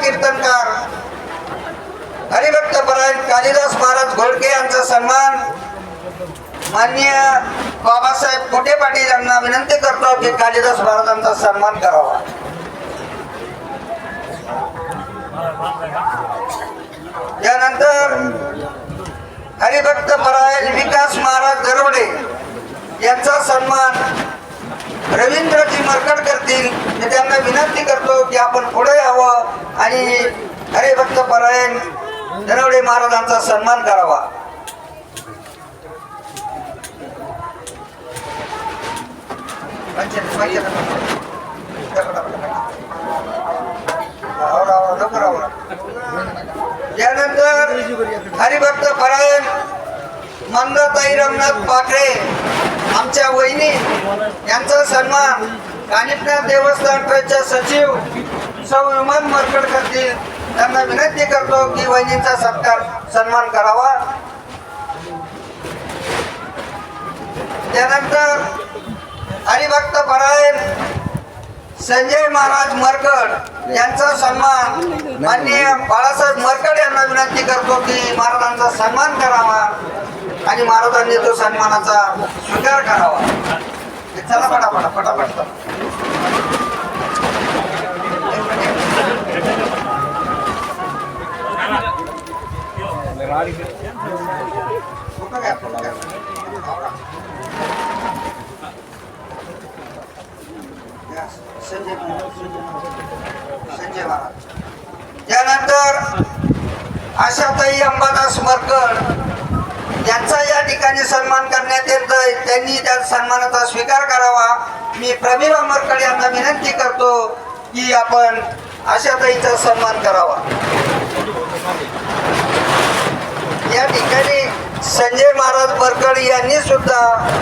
कीर्तनकार हरिभक्त परायण कालिदास महाराज घोडके यांचा सन्मान माननीय बाबासाहेब कोठे पाटील यांना विनंती करतो की कालिदास महाराजांचा सन्मान करावा। त्यानंतर हरिभक्त परायण विकास महाराज दरोडे यांचा सन्मान रवींद्रजी मरकड करतील। मी त्यांना विनंती करतो की आपण पुढे यावं आणि हरिभक्त परायण दरोडे महाराजांचा सन्मान करावा। यानंतर हरिभक्त परायण मंदाताई रमनाथ पाखरे आमच्या वहिनी यांचा सन्मान कानिपनाथ देवस्थान ट्रस्टच्या सचिव सौ विमान मरकड करतील। त्यांना विनंती करतो की वहिनींचा सन्मान करावा। त्यानंतर हरिभक्त परायण संजय महाराज मरकड यांचा सन्मान माननीय बाळासाहेब मरकड यांना विनंती करतो की महाराजांचा सन्मान करावा आणि महाराजांनी तो सन्मानाचा स्वीकार करावा। चला पटापट पटापट संजय महाराज। त्यानंतर आशाताई अंबादास मरकड यांचा या ठिकाणी सन्मान करण्यात येत आहे। त्यांनी त्या सन्मानाचा स्वीकार करावा। मी प्रमिला मरकड यांना विनंती करतो की आपण आशाताईचा सन्मान करावा। या ठिकाणी संजय महाराज मरकड यांनी सुद्धा